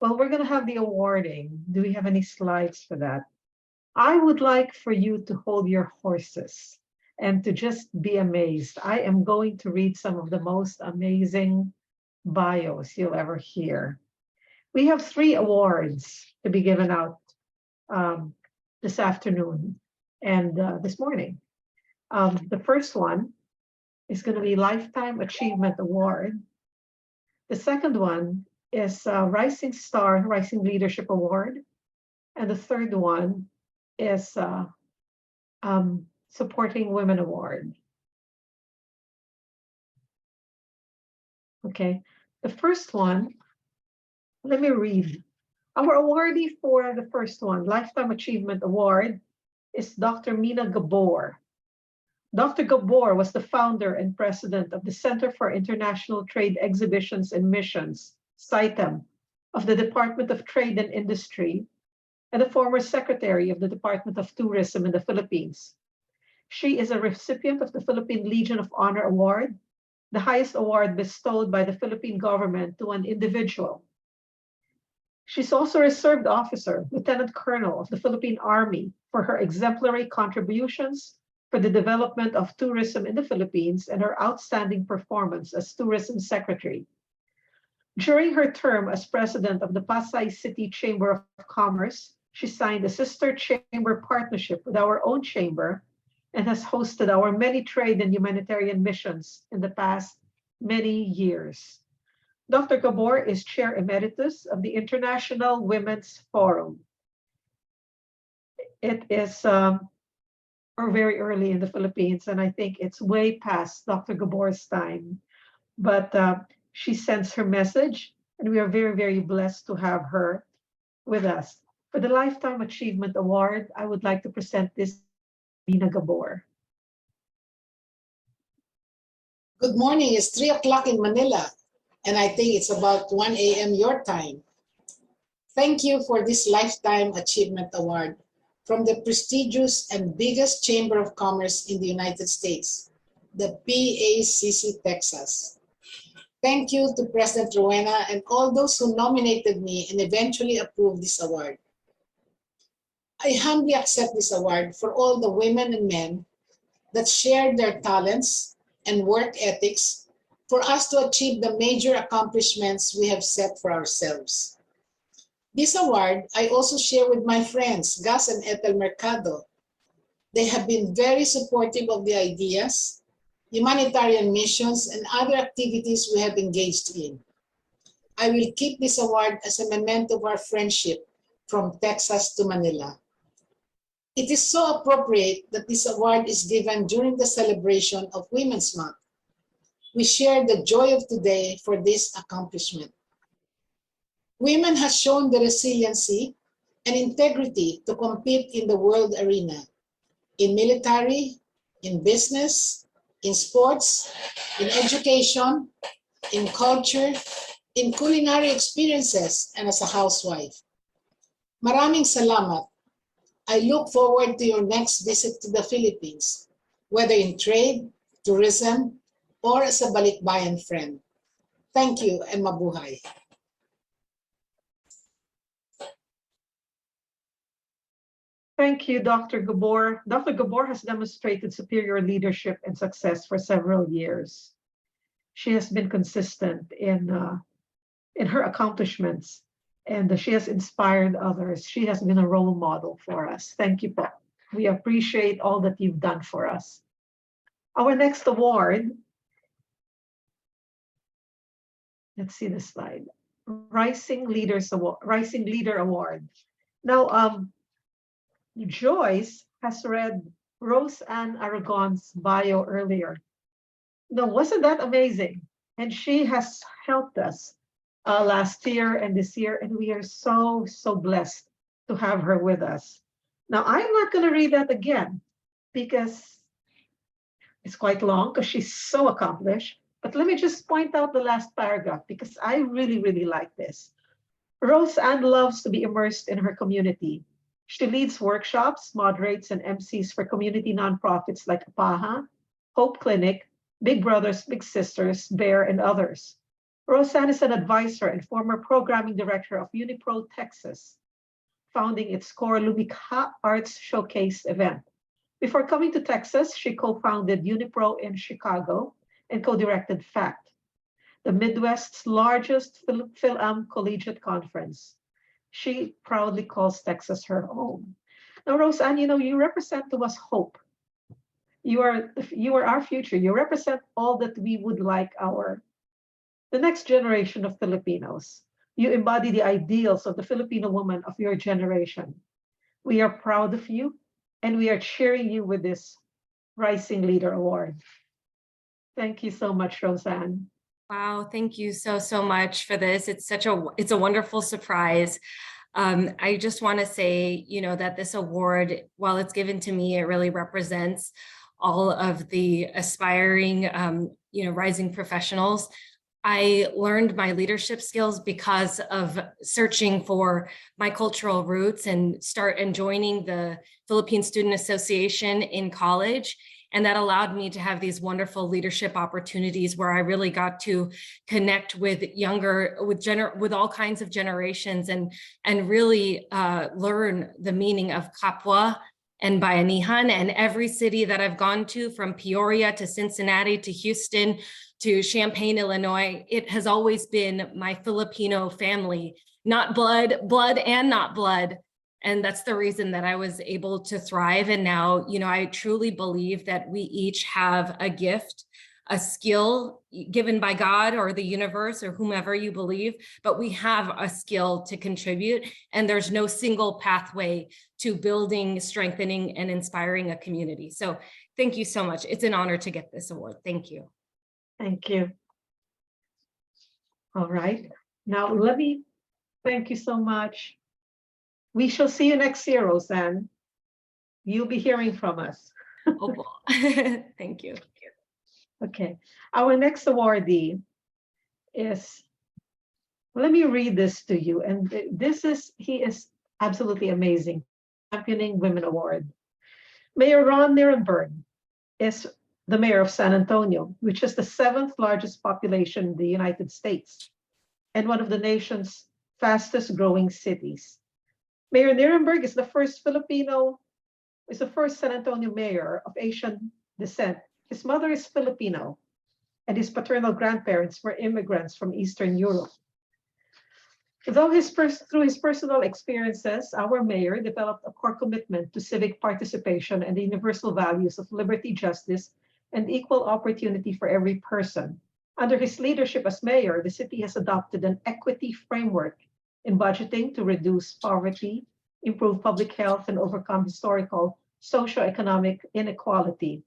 Well, we're going to have the awarding. Do we have any slides for that? I would like for you to hold your horses and to just be amazed. I am going to read some of the most amazing bios you'll ever hear. We have 3 awards to be given out this afternoon and this morning. The first one is going to be Lifetime Achievement Award. The second one is Rising Star, Rising Leadership Award. And the third one is Supporting Women Award. Okay, the first one, let me read. Our awardee for the first one, Lifetime Achievement Award, is Dr. Mina Gabor. Dr. Gabor was the founder and president of the Center for International Trade Exhibitions and Missions, CITEM, of the Department of Trade and Industry, and the former secretary of the Department of Tourism in the Philippines. She is a recipient of the Philippine Legion of Honor Award, the highest award bestowed by the Philippine government to an individual. She's also a reserved officer, Lieutenant Colonel of the Philippine Army, for her exemplary contributions for the development of tourism in the Philippines and her outstanding performance as Tourism Secretary. During her term as president of the Pasay City Chamber of Commerce, she signed a sister chamber partnership with our own chamber and has hosted our many trade and humanitarian missions in the past many years. Dr. Gabor is Chair Emeritus of the International Women's Forum. It is very early in the Philippines, and I think it's way past Dr. Gabor's time. But she sends her message, and we are very, very blessed to have her with us. For the Lifetime Achievement Award, I would like to present this to Mina Gabor. Good morning. It's 3 o'clock in Manila, and I think it's about 1 a.m. your time. Thank you for this Lifetime Achievement Award from the prestigious and biggest Chamber of Commerce in the United States, the PACC Texas. Thank you to President Rowena and all those who nominated me and eventually approved this award. I humbly accept this award for all the women and men that shared their talents and work ethics for us to achieve the major accomplishments we have set for ourselves. This award I also share with my friends, Gus and Ethel Mercado. They have been very supportive of the ideas, humanitarian missions, and other activities we have engaged in. I will keep this award as a memento of our friendship from Texas to Manila. It is so appropriate that this award is given during the celebration of Women's Month. We share the joy of today for this accomplishment. Women have shown the resiliency and integrity to compete in the world arena, in military, in business, in sports, in education, in culture, in culinary experiences, and as a housewife. Maraming salamat. I look forward to your next visit to the Philippines, whether in trade, tourism, or as a balikbayan friend. Thank you and mabuhay. Thank you, Dr. Gabor. Dr. Gabor has demonstrated superior leadership and success for several years. She has been consistent in her accomplishments, and she has inspired others. She has been a role model for us. Thank you, po. We appreciate all that you've done for us. Our next award, let's see the slide. Rising Leader Award. Now, Joyce has read Rose Ann Aragon's bio earlier. No, wasn't that amazing? And she has helped us last year and this year, and we are so, so blessed to have her with us. Now, I'm not going to read that again because it's quite long because she's so accomplished. But let me just point out the last paragraph because I really, really like this. Rose Ann loves to be immersed in her community. She leads workshops, moderates, and MCs for community nonprofits like APAHA, Hope Clinic, Big Brothers Big Sisters, BEAR, and others. Roseanne is an advisor and former programming director of Unipro Texas, founding its core Lumikha Arts Showcase event. Before coming to Texas, she co-founded Unipro in Chicago and co-directed FACT, the Midwest's largest Phil-Am collegiate conference. She proudly calls Texas her home. Now, Roseanne, you represent to us hope. You are our future. You represent all that we would like the next generation of Filipinos. You embody the ideals of the Filipino woman of your generation. We are proud of you, and we are cheering you with this Rising Leader Award. Thank you so much, Roseanne. Wow, thank you so much for this. It's a wonderful surprise. I just want to say, that this award, while it's given to me, it really represents all of the aspiring, rising professionals. I learned my leadership skills because of searching for my cultural roots and joining the Philippine Student Association in college. And that allowed me to have these wonderful leadership opportunities where I really got to connect with with all kinds of generations and really learn the meaning of kapwa and bayanihan. And every city that I've gone to, from Peoria to Cincinnati to Houston to Champaign, Illinois, it has always been my Filipino family, not blood and not blood. And that's the reason that I was able to thrive. And now, I truly believe that we each have a gift, a skill given by God or the universe or whomever you believe, but we have a skill to contribute. And there's no single pathway to building, strengthening, and inspiring a community. So thank you so much. It's an honor to get this award. Thank you. Thank you. All right. Now, let me thank you so much. We shall see you next year, Roseanne. You'll be hearing from us. Oh, thank you. Okay. Our next awardee is, let me read this to you. And he is absolutely amazing. Championing Women Award. Mayor Ron Nirenberg is the mayor of San Antonio, which is the 7th largest population in the United States and one of the nation's fastest growing cities. Mayor Nirenberg is the first San Antonio mayor of Asian descent. His mother is Filipino, and his paternal grandparents were immigrants from Eastern Europe. Through his personal experiences, our mayor developed a core commitment to civic participation and the universal values of liberty, justice, and equal opportunity for every person. Under his leadership as mayor, the city has adopted an equity framework in budgeting to reduce poverty, improve public health, and overcome historical socioeconomic inequality.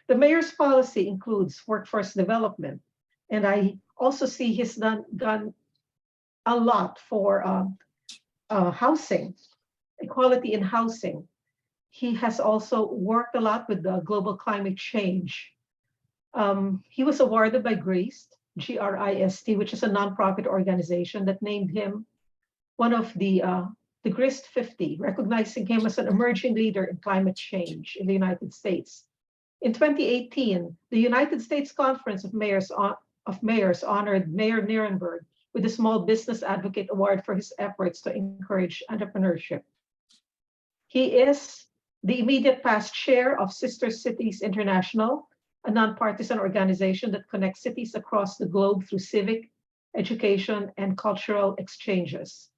The mayor's policy includes workforce development, and I also see he's done a lot for housing, equality in housing. He has also worked a lot with the global climate change. He was awarded by GRIST, G-R-I-S-T, which is a nonprofit organization that named him one of the GRIST 50, recognizing him as an emerging leader in climate change in the United States. In 2018, the United States Conference of Mayors honored Mayor Nirenberg with the Small Business Advocate Award for his efforts to encourage entrepreneurship. He is the immediate past chair of Sister Cities International, a nonpartisan organization that connects cities across the globe through civic, education, and cultural exchanges.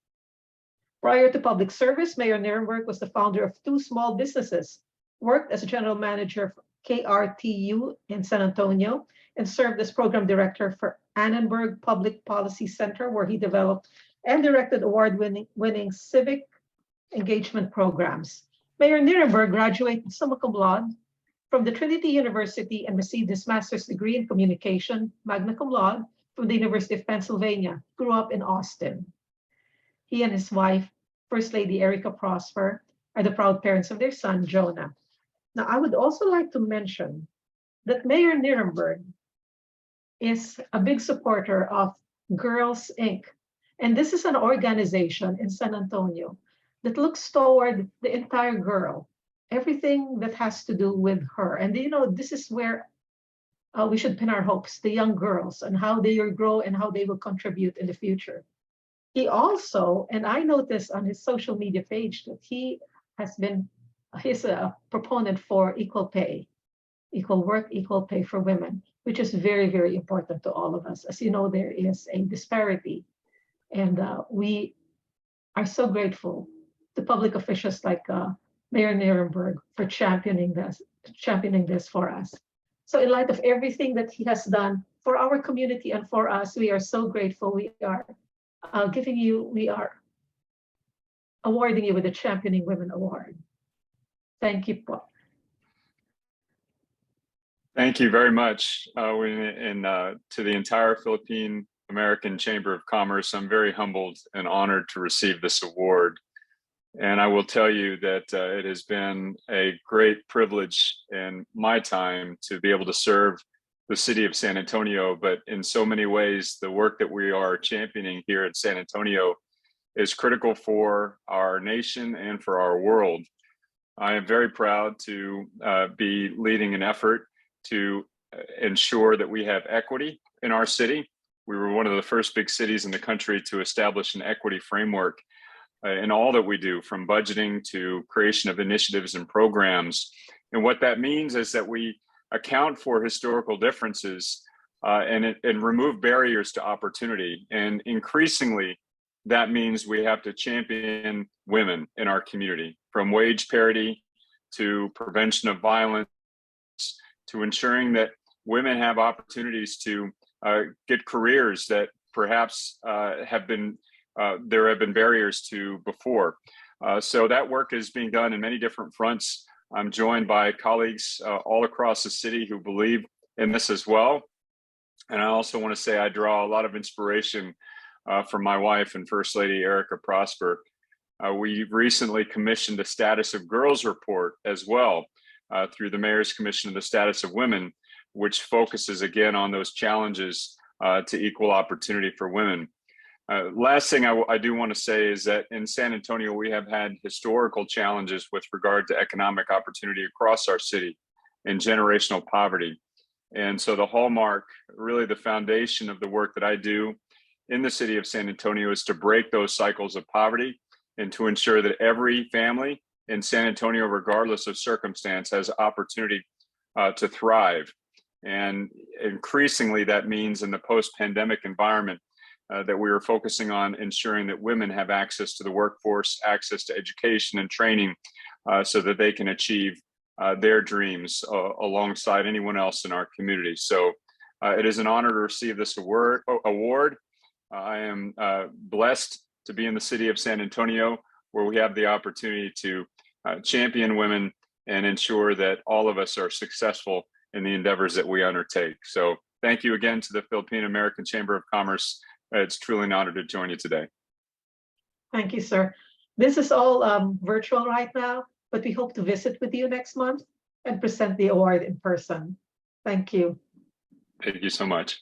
Prior to public service, Mayor Nirenberg was the founder of 2 small businesses, worked as a general manager for KRTU in San Antonio, and served as program director for Annenberg Public Policy Center, where he developed and directed award-winning civic engagement programs. Mayor Nirenberg graduated summa cum laude from the Trinity University and received his master's degree in communication, magna cum laude, from the University of Pennsylvania. Grew up in Austin. He and his wife, First Lady Erica Prosper, are the proud parents of their son, Jonah. Now, I would also like to mention that Mayor Nirenberg is a big supporter of Girls Inc. And this is an organization in San Antonio that looks toward the entire girl, everything that has to do with her. And this is where we should pin our hopes, the young girls, and how they will grow and how they will contribute in the future. He also, and I noticed on his social media page that he's a proponent for equal pay, equal work, equal pay for women, which is very, very important to all of us. As you know, there is a disparity, and we are so grateful to public officials like Mayor Nirenberg for championing this for us. So in light of everything that he has done for our community and for us, we are so grateful. We are awarding you with the Championing Women Award. Thank you, Paul. Thank you very much. To the entire Philippine American Chamber of Commerce, I'm very humbled and honored to receive this award. And I will tell you that it has been a great privilege in my time to be able to serve the city of San Antonio, but in so many ways, the work that we are championing here at San Antonio is critical for our nation and for our world. I am very proud to be leading an effort to ensure that we have equity in our city. We were one of the first big cities in the country to establish an equity framework in all that we do, from budgeting to creation of initiatives and programs. And what that means is that we account for historical differences and remove barriers to opportunity. And increasingly, that means we have to champion women in our community, from wage parity to prevention of violence, to ensuring that women have opportunities to get careers that perhaps there have been barriers to before. So that work is being done in many different fronts. I'm joined by colleagues all across the city who believe in this as well. And I also want to say I draw a lot of inspiration from my wife and First Lady Erica Prosper. We recently commissioned a Status of Girls report as well through the Mayor's Commission of the Status of Women, which focuses again on those challenges to equal opportunity for women. Last thing I do want to say is that in San Antonio, we have had historical challenges with regard to economic opportunity across our city and generational poverty. And so the hallmark, really the foundation of the work that I do in the city of San Antonio is to break those cycles of poverty and to ensure that every family in San Antonio, regardless of circumstance, has opportunity to thrive. And increasingly, that means in the post-pandemic environment that we are focusing on ensuring that women have access to the workforce, access to education and training, so that they can achieve their dreams alongside anyone else in our community. So it is an honor to receive this award. I am blessed to be in the city of San Antonio, where we have the opportunity to champion women and ensure that all of us are successful in the endeavors that we undertake. So thank you again to the Philippine American Chamber of Commerce. It's truly an honor to join you today. Thank you, sir. This is all virtual right now, but we hope to visit with you next month and present the award in person. Thank you. Thank you so much.